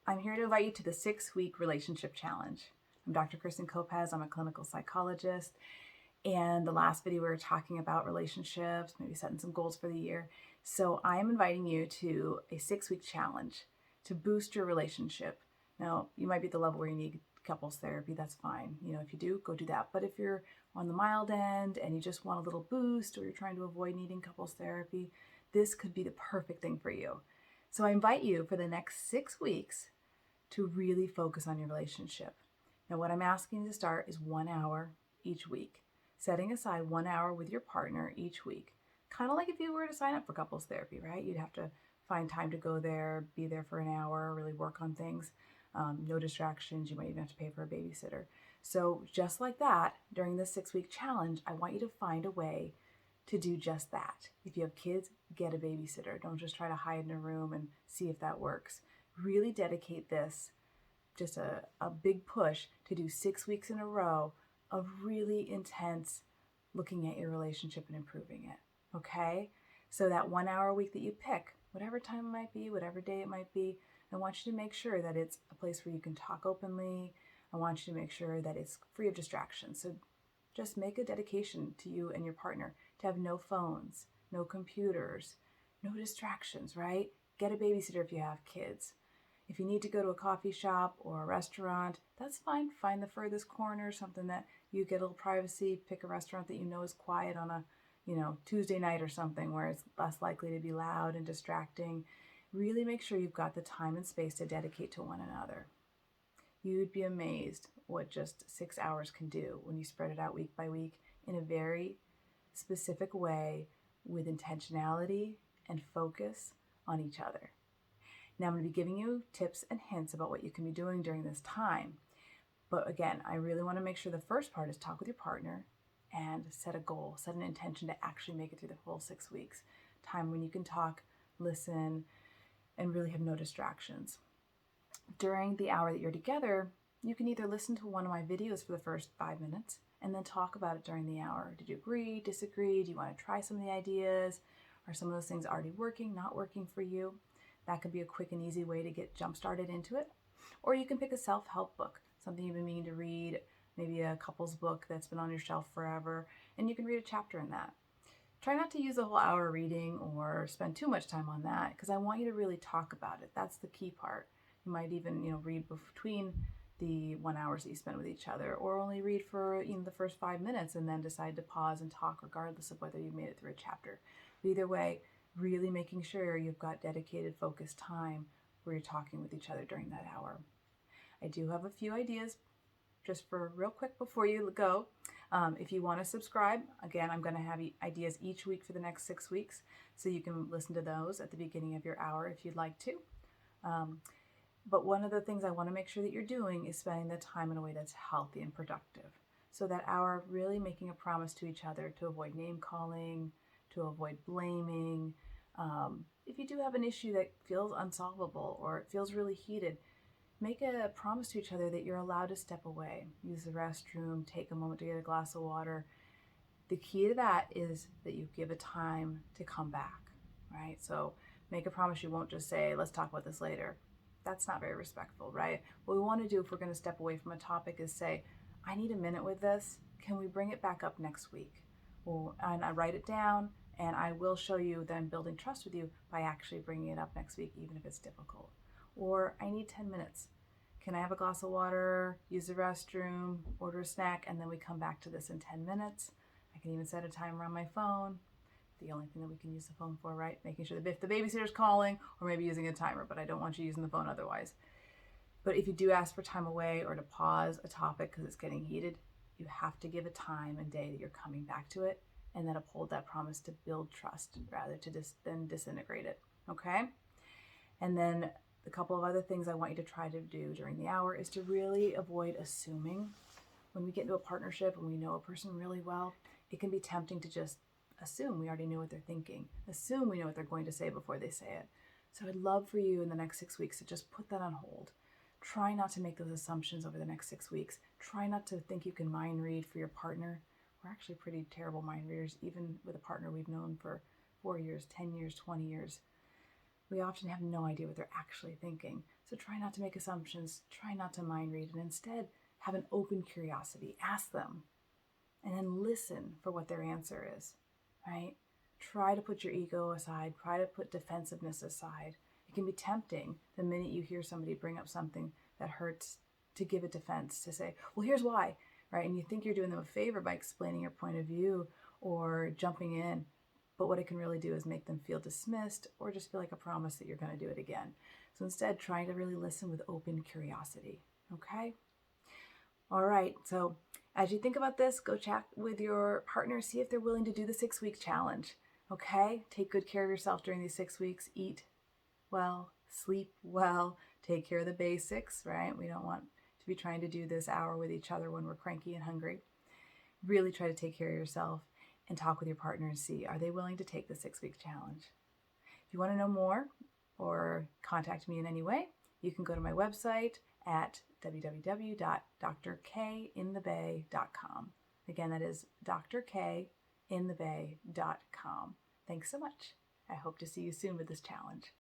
I'm here to invite you to the 6-week relationship challenge. I'm Dr. Kristen Kopez. I'm a clinical psychologist. And the last video we were talking about relationships, maybe setting some goals for the year. So I'm inviting you to a 6-week challenge to boost your relationship. Now, you might be at the level where you need couples therapy. That's fine. If you do, go do that. But if you're on the mild end and you just want a little boost, or you're trying to avoid needing couples therapy, this could be the perfect thing for you. So I invite you for the next 6 weeks to really focus on your relationship. Now, what I'm asking you to start is 1 hour each week, setting aside 1 hour with your partner each week. Kind of like if you were to sign up for couples therapy, right? You'd have to find time to go there, be there for an hour, really work on things. No distractions. You might even have to pay for a babysitter. So just like that, during this 6-week challenge, I want you to find a way to do just that. If you have kids, get a babysitter. Don't just try to hide in a room and see if that works. Really dedicate this, just a big push to do 6 weeks in a row of really intense looking at your relationship and improving it. Okay? So that 1 hour a week that you pick, whatever time it might be, whatever day it might be, I want you to make sure that it's a place where you can talk openly. I want you to make sure that it's free of distractions. So just make a dedication to you and your partner to have no phones, no computers, no distractions, right? Get a babysitter if you have kids. If you need to go to a coffee shop or a restaurant, that's fine. Find the furthest corner, something that you get a little privacy. Pick a restaurant that you know is quiet on a, Tuesday night or something where it's less likely to be loud and distracting. Really make sure you've got the time and space to dedicate to one another. You'd be amazed what just 6 hours can do when you spread it out week by week in a very specific way with intentionality and focus on each other. Now I'm going to be giving you tips and hints about what you can be doing during this time. But again, I really want to make sure the first part is talk with your partner and set a goal, set an intention to actually make it through the full 6 weeks. Time when you can talk, listen, and really have no distractions. During the hour that you're together, you can either listen to one of my videos for the first 5 minutes and then talk about it during the hour. Did you agree, disagree? Do you want to try some of the ideas? Are some of those things already working, not working for you? That could be a quick and easy way to get jump started into it. Or you can pick a self-help book, something you've been meaning to read, maybe a couples book that's been on your shelf forever, and you can read a chapter in that. Try not to use the whole hour reading or spend too much time on that, because I want you to really talk about it. That's the key part. You might even, read between the 1 hour that you spend with each other, or only read for the first 5 minutes and then decide to pause and talk regardless of whether you've made it through a chapter. But either way, really making sure you've got dedicated, focused time where you're talking with each other during that hour. I do have a few ideas just for real quick before you go. If you want to subscribe, again, I'm going to have ideas each week for the next 6 weeks, so you can listen to those at the beginning of your hour if you'd like to. But one of the things I want to make sure that you're doing is spending the time in a way that's healthy and productive. So that hour, really making a promise to each other to avoid name calling, to avoid blaming. If you do have an issue that feels unsolvable or it feels really heated, make a promise to each other that you're allowed to step away, use the restroom, take a moment to get a glass of water. The key to that is that you give a time to come back, right? So make a promise you won't just say, let's talk about this later. That's not very respectful, right? What we want to do if we're going to step away from a topic is say, I need a minute with this. Can we bring it back up next week? And I write it down, and I will show you that I'm building trust with you by actually bringing it up next week, even if it's difficult. Or I need 10 minutes. Can I have a glass of water, use the restroom, order a snack, and then we come back to this in 10 minutes? I can even set a timer on my phone. The only thing that we can use the phone for, right? Making sure that if the babysitter's calling, or maybe using a timer, but I don't want you using the phone otherwise. But if you do ask for time away or to pause a topic because it's getting heated, you have to give a time and day that you're coming back to it, and then uphold that promise to build trust rather than disintegrate it, okay? And then a couple of other things I want you to try to do during the hour is to really avoid assuming. When we get into a partnership and we know a person really well, it can be tempting to just assume we already know what they're thinking, assume we know what they're going to say before they say it. So I'd love for you in the next 6 weeks to just put that on hold. Try not to make those assumptions over the next 6 weeks. Try not to think you can mind read for your partner. We're actually pretty terrible mind readers, even with a partner we've known for 4 years, 10 years, 20 years. We often have no idea what they're actually thinking. So try not to make assumptions, try not to mind read, and instead have an open curiosity. Ask them and then listen for what their answer is, right? Try to put your ego aside, try to put defensiveness aside. It can be tempting the minute you hear somebody bring up something that hurts to give a defense, to say, well, here's why, right? And you think you're doing them a favor by explaining your point of view or jumping in. But what it can really do is make them feel dismissed or just feel like a promise that you're going to do it again. So instead, try to really listen with open curiosity, okay? All right, so as you think about this, go chat with your partner, see if they're willing to do the 6-week challenge, okay? Take good care of yourself during these 6 weeks. Eat well, sleep well, take care of the basics, right? We don't want to be trying to do this hour with each other when we're cranky and hungry. Really try to take care of yourself and talk with your partner and see, are they willing to take the 6-week challenge? If you want to know more or contact me in any way, you can go to my website at www.drkinthebay.com. Again, that is drkinthebay.com. Thanks so much. I hope to see you soon with this challenge.